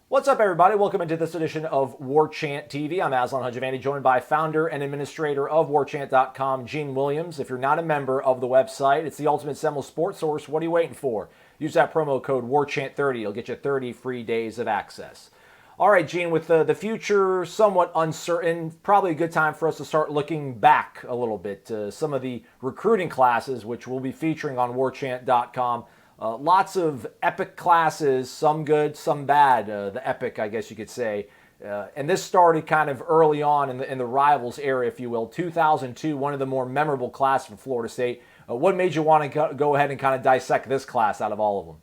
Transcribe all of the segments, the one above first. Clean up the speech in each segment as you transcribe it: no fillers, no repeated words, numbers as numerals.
What's up, everybody? Welcome into this edition of Warchant TV. I'm Aslan Hajavandi, joined by founder and administrator of Warchant.com, Gene Williams. If you're not a member of the website, it's the ultimate Seminole sports source. What are you waiting for? Use that promo code Warchant30. It'll get you 30 free days of access. All right, Gene, with the future somewhat uncertain, probably a good time for us to start looking back a little bit to some of the recruiting classes, which we'll be featuring on Warchant.com. Lots of epic classes, some good, some bad. The epic, I guess you could say. And this started kind of early on in the rivals era, if you will. 2002, one of the more memorable classes for Florida State. What made you want to go ahead and kind of dissect this class out of all of them?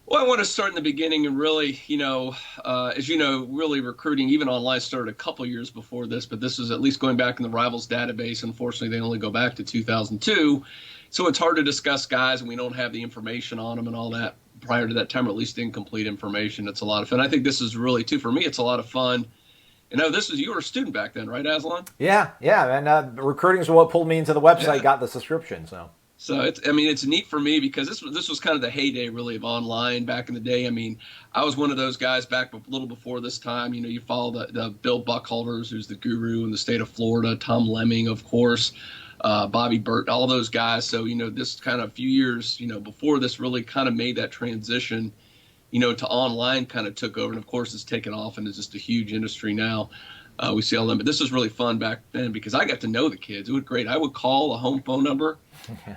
Well, I want to start in the beginning and really, as you know, really recruiting, even online, started a couple years before this, but this is at least going back in the Rivals database. Unfortunately, they only go back to 2002. So it's hard to discuss guys, and we don't have the information on them and all that prior to that time, or at least incomplete information. It's a lot of fun. I think this is really, too, for me, it's a lot of fun. You know, you were a student back then, right, Aslan? Yeah, and recruiting is what pulled me into the website, got the subscription, so. So it's neat for me because this was kind of the heyday really of online back in the day. I mean, I was one of those guys back a little before this time. You know, you follow the Bill Buckholders, who's the guru in the state of Florida, Tom Lemming, of course, Bobby Burt, all those guys. So, this kind of few years, before this really kind of made that transition, to online kind of took over. And of course, it's taken off and is just a huge industry now. We see all them, but this was really fun back then because I got to know the kids. It was great. I would call a home phone number.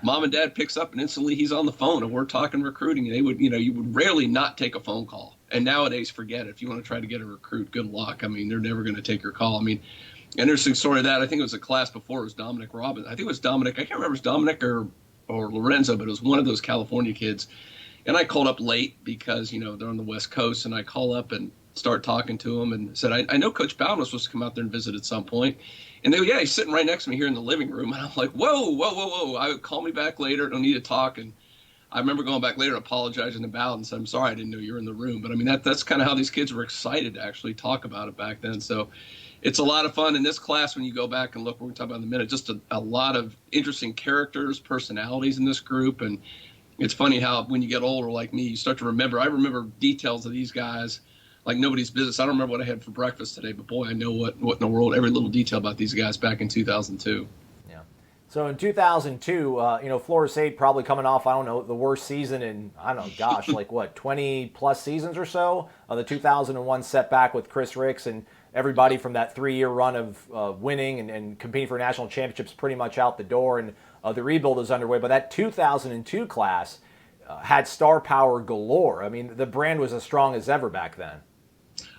Mom and dad picks up and instantly he's on the phone and we're talking recruiting. And they would, you would rarely not take a phone call. And nowadays, forget it. If you want to try to get a recruit, good luck. I mean, they're never going to take your call. I mean, interesting story of that. I think it was a class before. It was Dominic Robbins. I think it was Dominic. I can't remember if it was Dominic or Lorenzo, but it was one of those California kids. And I called up late because, they're on the West Coast. And I call up and start talking to him and said, I know Coach Bowden was supposed to come out there and visit at some point. And they go, yeah, he's sitting right next to me here in the living room. And I'm like, whoa. I would call me back later. Don't need to talk. And I remember going back later, apologizing to Bowden and said, I'm sorry, I didn't know you were in the room. But I mean, that's kind of how these kids were excited to actually talk about it back then. So it's a lot of fun in this class. When you go back and look, we're going to talk about in a minute, just a lot of interesting characters, personalities in this group. And it's funny how when you get older like me, you start to remember. I remember details of these guys like nobody's business. I don't remember what I had for breakfast today, but boy, I know what in the world, every little detail about these guys back in 2002. Yeah. So in 2002, Florida State probably coming off, I don't know, the worst season in, like what, 20 plus seasons or so? The 2001 setback with Chris Ricks and everybody from that 3-year run of winning and competing for national championships pretty much out the door. And the rebuild is underway. But that 2002 class had star power galore. I mean, the brand was as strong as ever back then.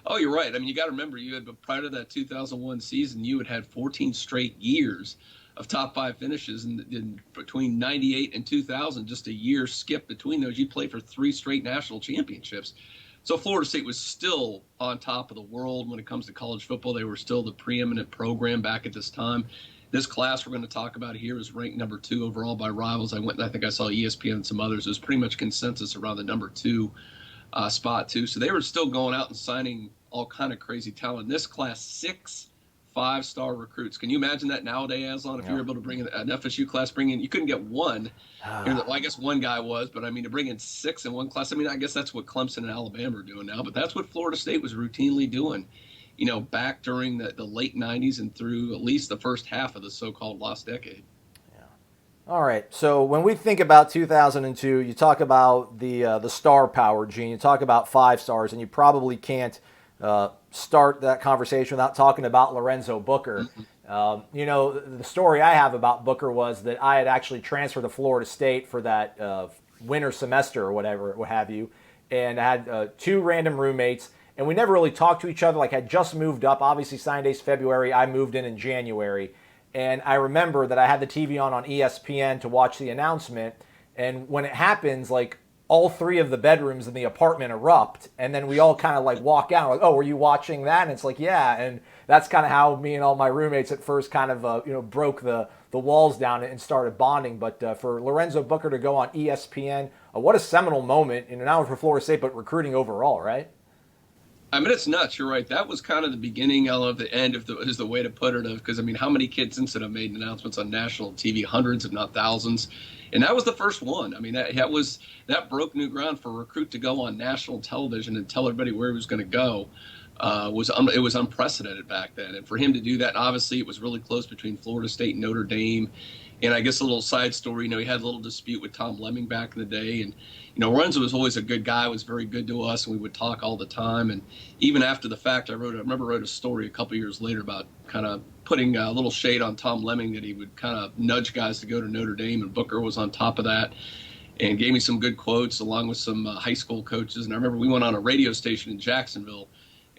Oh, you're right. I mean, you got to remember, prior to that 2001 season, you had 14 straight years of top 5 finishes, and between 98 and 2000, just a year skip between those. You played for 3 straight national championships. So Florida State was still on top of the world when it comes to college football. They were still the preeminent program back at this time. This class we're going to talk about here is ranked number 2 overall by Rivals. I think I saw ESPN and some others. It was pretty much consensus around the number 2 spot too. So they were still going out and signing all kind of crazy talent. In this class, 6 5-star recruits. Can you imagine that nowadays, Aslan? If you were able to bring in an FSU class, you couldn't get one. Well, I guess one guy was, but I mean, to bring in 6 in one class, I mean, I guess that's what Clemson and Alabama are doing now, but that's what Florida State was routinely doing, back during the late 90s and through at least the first half of the so-called lost decade. All right, so when we think about 2002, you talk about the star power, Gene. You talk about 5 stars, and you probably can't start that conversation without talking about Lorenzo Booker. The story I have about Booker was that I had actually transferred to Florida State for that winter semester or whatever, what have you, and I had 2 random roommates, and we never really talked to each other. Like, I just moved up. Obviously, sign day's February. I moved in January. And I remember that I had the TV on ESPN to watch the announcement. And when it happens, like, all 3 of the bedrooms in the apartment erupt. And then we all kind of like walk out like, oh, were you watching that? And it's like, yeah. And that's kind of how me and all my roommates at first kind of, broke the walls down and started bonding. But for Lorenzo Booker to go on ESPN, what a seminal moment, not only for Florida State, but recruiting overall, right? I mean, it's nuts. You're right. That was kind of the beginning of the end is the way to put it. Because, I mean, how many kids since then have made announcements on national TV? Hundreds, if not thousands. And that was the first one. I mean, that broke new ground for a recruit to go on national television and tell everybody where he was going to go. It was unprecedented back then. And for him to do that, obviously it was really close between Florida State and Notre Dame. And I guess a little side story, he had a little dispute with Tom Lemming back in the day. And, Lorenzo was always a good guy, was very good to us, and we would talk all the time. And even after the fact, I remember wrote a story a couple years later about kind of putting a little shade on Tom Lemming, that he would kind of nudge guys to go to Notre Dame, and Booker was on top of that and gave me some good quotes along with some high school coaches. And I remember we went on a radio station in Jacksonville,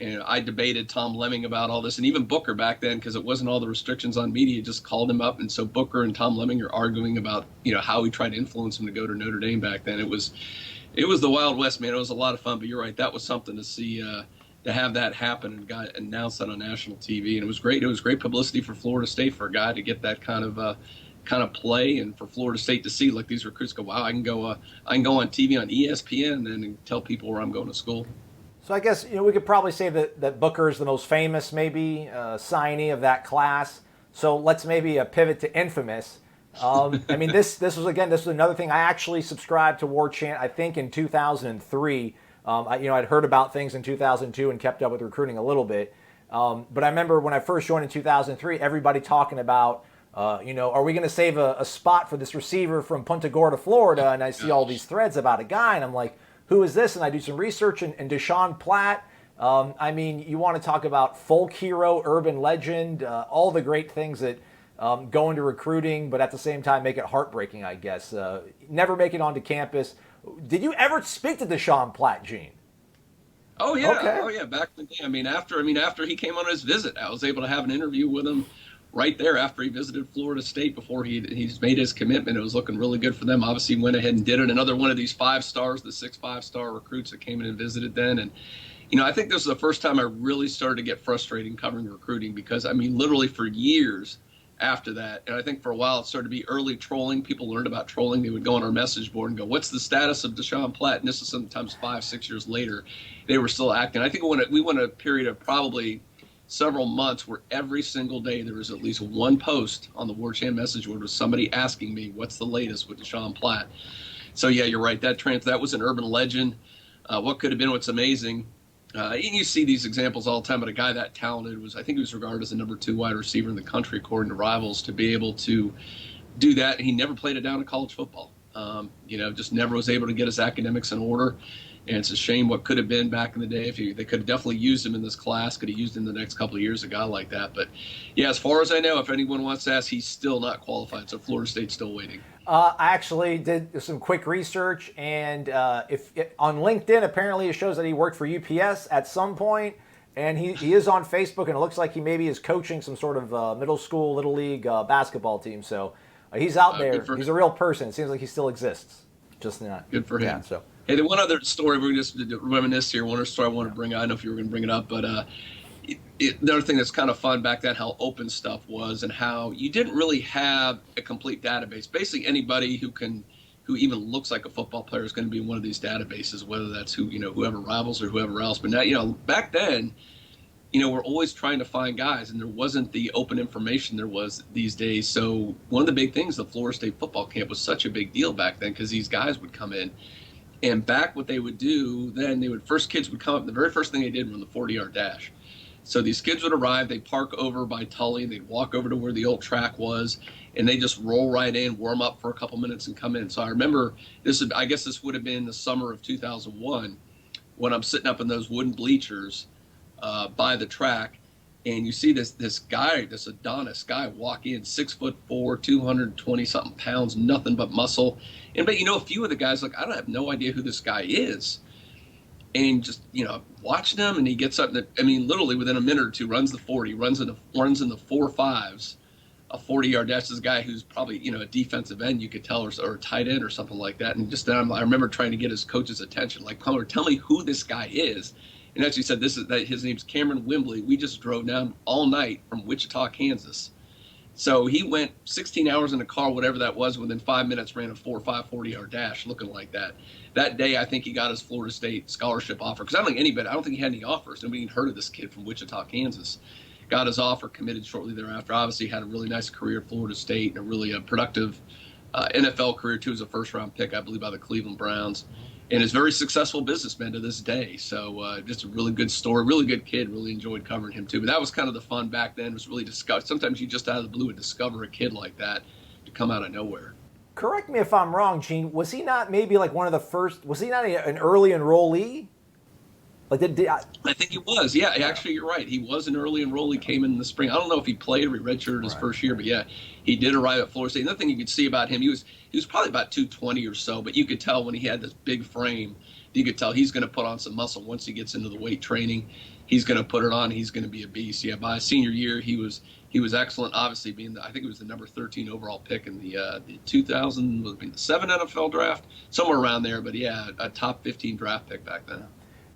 and I debated Tom Lemming about all this, and even Booker back then, because it wasn't all the restrictions on media, just called him up. And so Booker and Tom Lemming are arguing about, how he tried to influence him to go to Notre Dame back then. It was the Wild West, man. It was a lot of fun, but you're right. That was something to see, to have that happen and got announced that on national TV. And it was great. It was great publicity for Florida State for a guy to get that kind of play, and for Florida State to see, like, these recruits go, wow, I can go on TV on ESPN and tell people where I'm going to school. So I guess we could probably say that Booker is the most famous, maybe signee of that class. So let's maybe pivot to infamous. I mean, this was another thing. I actually subscribed to Warchant, I think, in 2003. I'd heard about things in 2002 and kept up with recruiting a little bit. But I remember when I first joined in 2003, everybody talking about, are we going to save a spot for this receiver from Punta Gorda, Florida? And I see all these threads about a guy, and I'm like, who is this? And I do some research, and DeSean Platt. I mean, you want to talk about folk hero, urban legend, all the great things that go into recruiting, but at the same time make it heartbreaking, I guess. Never make it onto campus. Did you ever speak to DeSean Platt, Gene? Oh yeah, okay. Oh yeah. Back in the day. After he came on his visit, I was able to have an interview with him right there after he visited Florida State, before he's made his commitment. It was looking really good for them. Obviously, went ahead and did it. Another one of these 5 stars, the 6 5-star recruits that came in and visited then. And, I think this was the first time I really started to get frustrated covering recruiting, because, literally for years after that, and I think for a while it started to be early trolling. People learned about trolling. They would go on our message board and go, what's the status of DeSean Platt? And this is sometimes 5-6 years later, they were still acting. I think we went a period of probably several months where every single day there was at least one post on the Warchant message board with somebody asking me, what's the latest with DeSean Platt? So yeah, you're right. That was an urban legend. What could have been, what's amazing. You see these examples all the time, but a guy that talented I think he was regarded as the number 2 wide receiver in the country, according to Rivals, to be able to do that. And he never played it down in college football. Just never was able to get his academics in order. And it's a shame what could have been back in the day. They could have definitely used him in this class, could have used him the next couple of years, a guy like that. But, yeah, as far as I know, if anyone wants to ask, he's still not qualified. So Florida State's still waiting. I actually did some quick research, and on LinkedIn, apparently it shows that he worked for UPS at some point, and he is on Facebook, and it looks like he maybe is coaching some sort of middle school, little league basketball team. So he's out there. He's a real person. It seems like he still exists. Just not. Good for him. Yeah, so. Hey, the one other story, we're just reminisce here. One other story I want to bring up. I don't know if you were going to bring it up, but the other thing that's kind of fun back then, how open stuff was, and how you didn't really have a complete database. Basically, anybody who even looks like a football player is going to be in one of these databases, whether that's whoever Rivals or whoever else. But now, back then, we're always trying to find guys, and there wasn't the open information there was these days. So one of the big things, the Florida State football camp was such a big deal back then, because these guys would come in. And back what they would do then, kids would come up, the very first thing they did was the 40-yard dash. So these kids would arrive, they'd park over by Tully, they'd walk over to where the old track was, and they just roll right in, warm up for a couple minutes, and come in. So I remember I guess this would have been the summer of 2001, when I'm sitting up in those wooden bleachers by the track, and you see this guy, this Adonis guy, walk in, 6'4", 220-something pounds, nothing but muscle. But a few of the guys, like, I have no idea who this guy is. And just, watching him, and he gets up, literally within a minute or two, runs the 40, runs in the 4.5s, a 40-yard dash. This is a guy who's probably, a defensive end, you could tell, or a tight end or something like that. And just, I remember trying to get his coach's attention, like, tell me who this guy is. And actually said, his name's Cameron Wimbley. We just drove down all night from Wichita, Kansas. So he went 16 hours in the car, whatever that was, within 5 minutes ran a 4.5 40-yard dash looking like that. That day, I think he got his Florida State scholarship offer, because I don't think he had any offers. Nobody even heard of this kid from Wichita, Kansas. Got his offer, committed shortly thereafter. Obviously had a really nice career at Florida State and a really productive NFL career too as a first-round pick, I believe, by the Cleveland Browns, and is a very successful businessman to this day. So just a really good story, really good kid. Really enjoyed covering him too. But that was kind of the fun back then. Was really discover. Sometimes you just out of the blue would discover a kid like that to come out of nowhere. Correct me if I'm wrong, Gene. Was he not maybe like one of the first? Was he not an early enrollee? Like I think he was. Yeah, actually, you're right. He was an early enrollee. Came in the spring. I don't know if he played or he redshirted his first year, but yeah, he did arrive at Florida State. Another thing you could see about him, he was probably about 220 or so, but you could tell when he had this big frame, you could tell he's going to put on some muscle once he gets into the weight training. He's going to put it on. He's going to be a beast. Yeah, by his senior year, he was excellent. Obviously, being I think it was the number 13 overall pick in the 2007 NFL draft, somewhere around there. But yeah, a top 15 draft pick back then.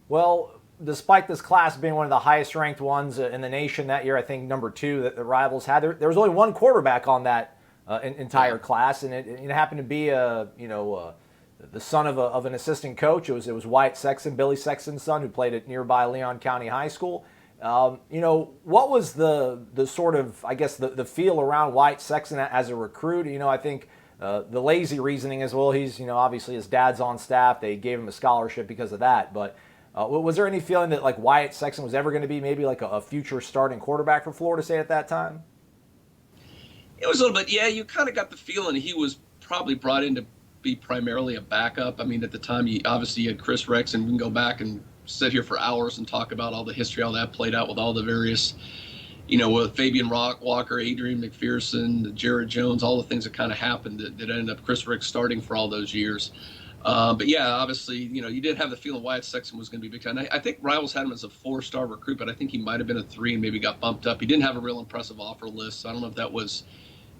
Well, despite this class being one of the highest ranked ones in the nation that year, I think number 2 that the Rivals had, there was only one quarterback on that entire class, and it happened to be the son of an assistant coach. It was Wyatt Sexton, Billy Sexton's son, who played at nearby Leon County High School. What was the sort of, I guess, the feel around Wyatt Sexton as a recruit? I think the lazy reasoning is, well, he's, obviously his dad's on staff. They gave him a scholarship because of that. But was there any feeling that like Wyatt Sexton was ever going to be maybe like a future starting quarterback for Florida State at that time? It was a little bit, yeah. You kind of got the feeling he was probably brought in to be primarily a backup. I mean, at the time, you had Chris Rex, and we can go back and sit here for hours and talk about all the history, how that played out with all the various, with Fabian Walker, Adrian McPherson, Jared Jones, all the things that kind of happened that ended up Chris Rex starting for all those years. But yeah, obviously, you did have the feeling Wyatt Sexton was going to be big time. I think Rivals had him as a 4-star recruit, but I think he might have been a 3 and maybe got bumped up. He didn't have a real impressive offer list. So I don't know if that was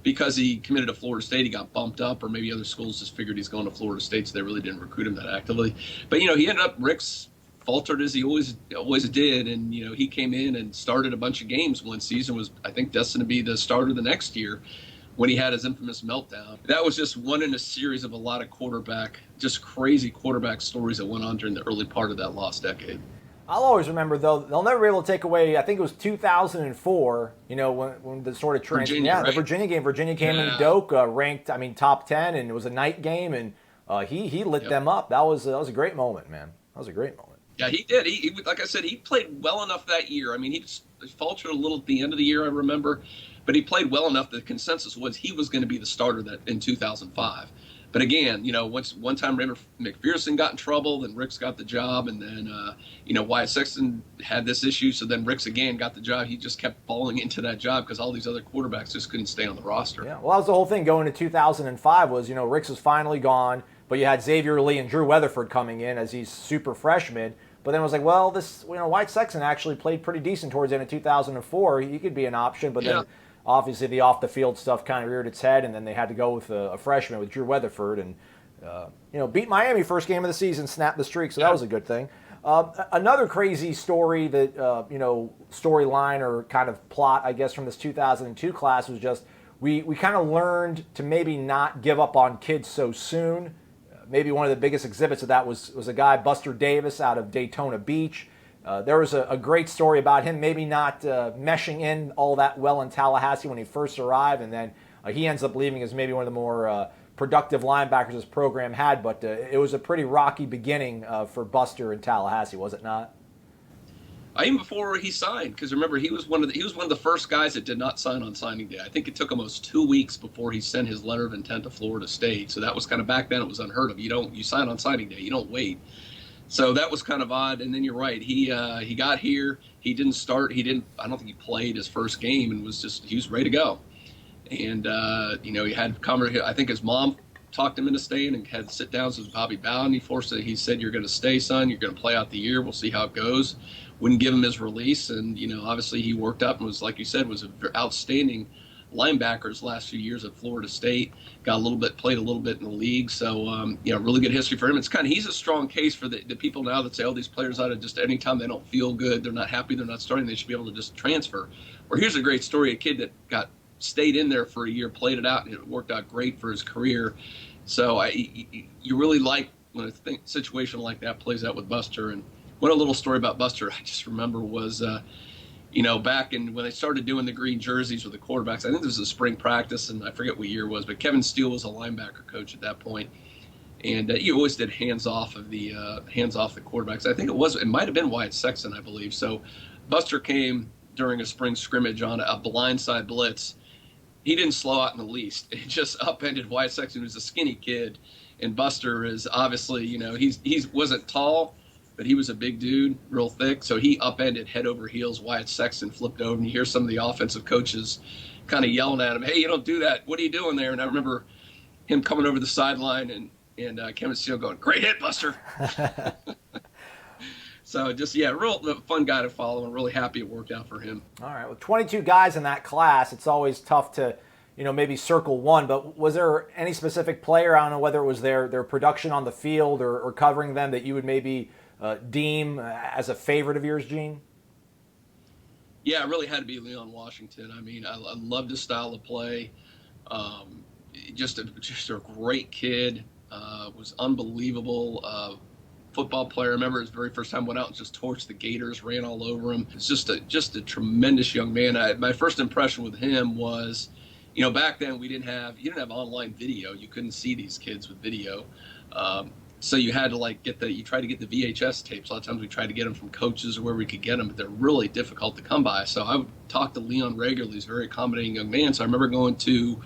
because he committed to Florida State, he got bumped up, or maybe other schools just figured he's going to Florida State, so they really didn't recruit him that actively. But, he ended up, Rick's faltered as he always did, and, he came in and started a bunch of games one season, was, I think, destined to be the starter the next year when he had his infamous meltdown. That was just one in a series of a lot of just crazy quarterback stories that went on during the early part of that lost decade. I'll always remember, though, they'll never be able to take away, I think it was 2004, when the sort of transition. Yeah, right? The Virginia game. Virginia came in Doak, ranked, top 10, and it was a night game, and he lit them up. That was a great moment, man. That was a great moment. Yeah, he did. He like I said, he played well enough that year. I mean, he faltered a little at the end of the year, I remember, but he played well enough that the consensus was he was going to be the starter in 2005. But again, one time Raymond McPherson got in trouble, then Ricks got the job, and then, Wyatt Sexton had this issue, so then Ricks again got the job. He just kept falling into that job because all these other quarterbacks just couldn't stay on the roster. Yeah, well, that was the whole thing going to 2005 was, Ricks was finally gone, but you had Xavier Lee and Drew Weatherford coming in as these super freshmen. But then it was like, well, Wyatt Sexton actually played pretty decent towards the end of 2004. He could be an option, but then obviously the off-the-field stuff kind of reared its head, and then they had to go with a freshman with Drew Weatherford, and beat Miami first game of the season, snapped the streak, so that was a good thing. Another crazy story that storyline or kind of plot, I guess, from this 2002 class was just we kind of learned to maybe not give up on kids so soon. Maybe one of the biggest exhibits of that was a guy, Buster Davis, out of Daytona Beach. There was a great story about him maybe not meshing in all that well in Tallahassee when he first arrived, and then he ends up leaving as maybe one of the more productive linebackers this program had, but it was a pretty rocky beginning for Buster in Tallahassee, was it not? Even before he signed, because remember he was one of the first guys that did not sign on signing day. I think it took almost 2 weeks before he sent his letter of intent to Florida State. So that was kind of back then. It was unheard of. You sign on signing day. You don't wait. So that was kind of odd. And then you're right. He got here. He didn't start. I don't think he played his first game and he was ready to go. And he had I think his mom talked him into staying and had sit downs with Bobby Bowden. He said, "You're going to stay, son. You're going to play out the year. We'll see how it goes." Wouldn't give him his release, and obviously he worked up and was, like you said, was an outstanding linebacker his last few years at Florida State. Played a little bit in the league, so really good history for him. He's a strong case for the people now that say, "Oh, these players ought to just anytime they don't feel good, they're not happy, they're not starting, they should be able to just transfer." Or here's a great story: a kid that stayed in there for a year, played it out, and it worked out great for his career. So you really like when a situation like that plays out with Buster. And one little story about Buster I just remember was back in when they started doing the green jerseys with the quarterbacks, I think this was a spring practice, and I forget what year it was, but Kevin Steele was a linebacker coach at that point, and he always did hands off the quarterbacks. I think it might have been Wyatt Sexton, I believe. So Buster came during a spring scrimmage on a blindside blitz. He didn't slow out in the least. It just upended Wyatt Sexton, who's a skinny kid, and Buster is obviously, he wasn't tall, but he was a big dude, real thick. So he upended head over heels. Wyatt Sexton flipped over, and you hear some of the offensive coaches kind of yelling at him, "Hey, you don't do that. What are you doing there?" And I remember him coming over the sideline and Kevin Steele going, "Great hit, Buster." So just, real fun guy to follow, and really happy it worked out for him. All right. Well, 22 guys in that class, it's always tough to, maybe circle one, but was there any specific player, I don't know whether it was their production on the field or covering them, that you would maybe deem as a favorite of yours, Gene? Yeah, it really had to be Leon Washington. I mean, I loved his style of play. Just a great kid. Was unbelievable. Football player. I remember his very first time went out and just torched the Gators, ran all over him. It's just a tremendous young man. My first impression with him was, back then you didn't have online video. You couldn't see these kids with video. So you had to you try to get the VHS tapes. A lot of times we tried to get them from coaches or where we could get them, but they're really difficult to come by. So I would talk to Leon regularly. He's a very accommodating young man. So I remember going to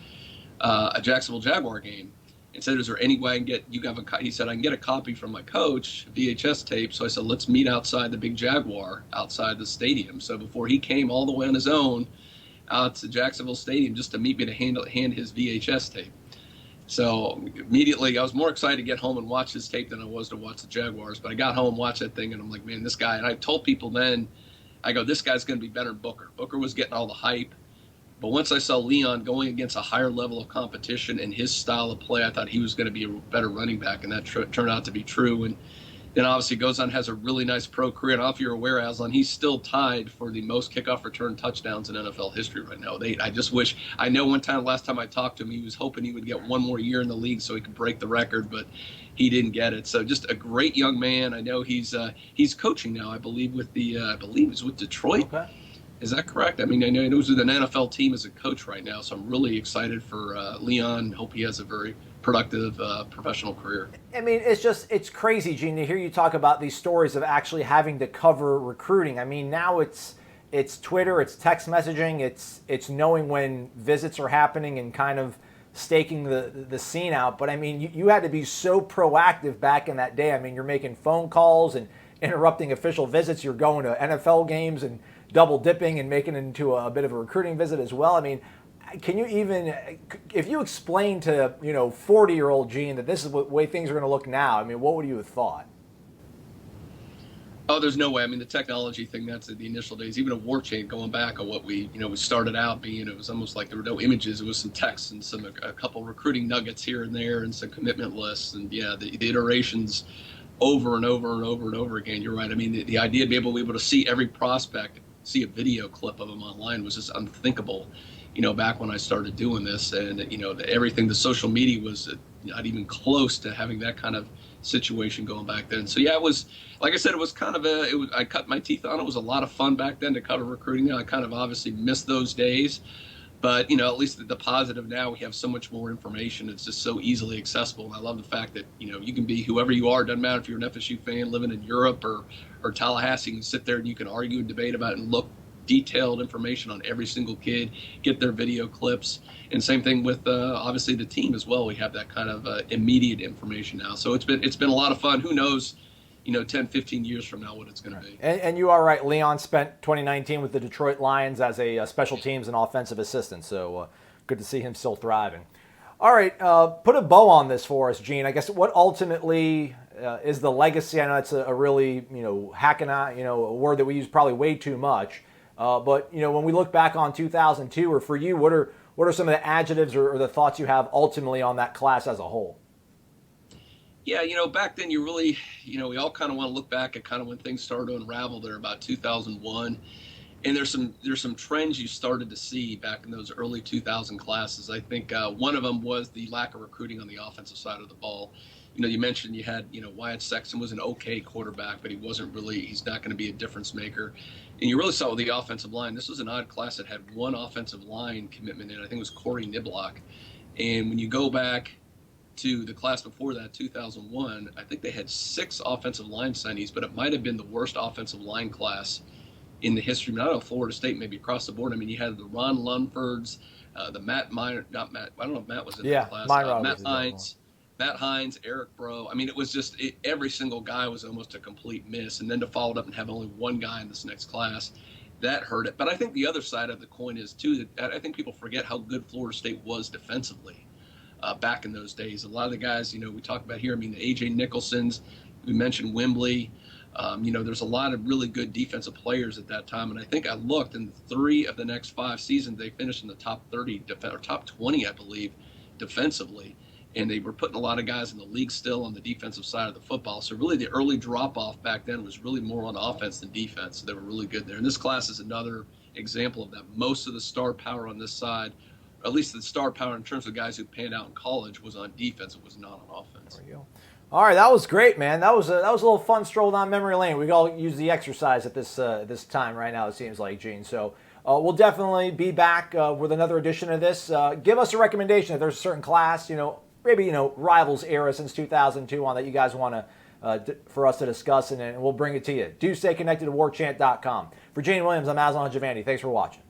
a Jacksonville Jaguar game and said, "Is there any way I can get you?" He said, "I can get a copy from my coach, VHS tape." So I said, "Let's meet outside the big Jaguar, outside the stadium." So before he came all the way on his own out to Jacksonville Stadium just to meet me to hand his VHS tape. So immediately I was more excited to get home and watch his tape than I was to watch the Jaguars. But I got home, watched that thing, and I'm like, man, this guy. And I told people then, I go, this guy's going to be better than Booker. Booker was getting all the hype. But once I saw Leon going against a higher level of competition and his style of play, I thought he was going to be a better running back, and that turned out to be true. And then obviously goes on, has a really nice pro career. And I don't know if you're aware, Aslan, he's still tied for the most kickoff return touchdowns in NFL history right now. I just wish, I know last time I talked to him, he was hoping he would get one more year in the league so he could break the record, but he didn't get it. So just a great young man. I know he's coaching now, I believe he's with Detroit. Okay. Is that correct? I mean, I know he was with an NFL team as a coach right now, so I'm really excited for Leon. Hope he has a very productive professional career. I mean, it's crazy, Gene, to hear you talk about these stories of actually having to cover recruiting. I mean, now it's Twitter, it's text messaging, it's knowing when visits are happening and kind of staking the scene out. But I mean, you had to be so proactive back in that day. I mean, you're making phone calls and interrupting official visits. You're going to NFL games and double dipping and making it into a bit of a recruiting visit as well. I mean, can you even, if you explain to 40-year-old Gene that this is the way things are going to look now, I mean, what would you have thought? Oh, there's no way. I mean, the technology thing, that's the initial days. Even a Warchant, going back on what we started out being, it was almost like there were no images. It was some text and a couple recruiting nuggets here and there and some commitment lists. And the iterations over and over and over and over again. You're right. I mean, the idea to be able to see every prospect, see a video clip of them online was just unthinkable, back when I started doing this. And, everything, the social media was not even close to having that kind of situation going back then. So, it was, like I said, it was kind of I cut my teeth on it. It was a lot of fun back then to cover recruiting. I kind of obviously missed those days. But, at least the positive now, we have so much more information. It's just so easily accessible. And I love the fact that, you can be whoever you are. It doesn't matter if you're an FSU fan living in Europe or Tallahassee. You can sit there and you can argue and debate about it and look detailed information on every single kid, get their video clips. And same thing with, obviously, the team as well. We have that kind of immediate information now. So it's been a lot of fun. Who knows, 10, 15 years from now what it's going to be. And you are right. Leon spent 2019 with the Detroit Lions as a special teams and offensive assistant. So good to see him still thriving. All right. Put a bow on this for us, Gene. I guess what ultimately is the legacy? I know it's a really, a word that we use probably way too much. But, when we look back on 2002, or for you, what are some of the adjectives or the thoughts you have ultimately on that class as a whole? Yeah, back then you really, we all kind of want to look back at kind of when things started to unravel there about 2001. And there's some trends you started to see back in those early 2000 classes. I think one of them was the lack of recruiting on the offensive side of the ball. You mentioned you had, Wyatt Sexton was an okay quarterback, but he's not going to be a difference maker. And you really saw with the offensive line, this was an odd class that had one offensive line commitment in. I think it was Corey Niblock. And when you go back to the class before that, 2001, I think they had 6 offensive line signees, but it might have been the worst offensive line class in the history, not of Florida State, maybe across the board. I mean, you had the Ron Lunfords, the Matt Minor, not Matt, I don't know if Matt was in that class. Matt Hines, Eric Bro. I mean, it was just every single guy was almost a complete miss. And then to follow it up and have only one guy in this next class, that hurt it. But I think the other side of the coin is, too, that I think people forget how good Florida State was defensively back in those days. A lot of the guys, we talk about here, I mean, the A.J. Nicholsons, we mentioned Wembley. There's a lot of really good defensive players at that time. And I think I looked, in 3 of the next 5 seasons, they finished in the top 30 or top 20, I believe, defensively. And they were putting a lot of guys in the league still on the defensive side of the football. So really the early drop-off back then was really more on offense than defense. So they were really good there. And this class is another example of that. Most of the star power on this side, at least the star power in terms of guys who panned out in college, was on defense. It was not on offense. There you go. All right, that was great, man. That was a little fun stroll down memory lane. We all use the exercise at this time right now, it seems like, Gene. So we'll definitely be back with another edition of this. Give us a recommendation if there's a certain class, maybe, Rivals era since 2002 on that you guys want to for us to discuss, and we'll bring it to you. Do stay connected to warchant.com. For Gene Williams, I'm Aslan Javandi. Thanks for watching.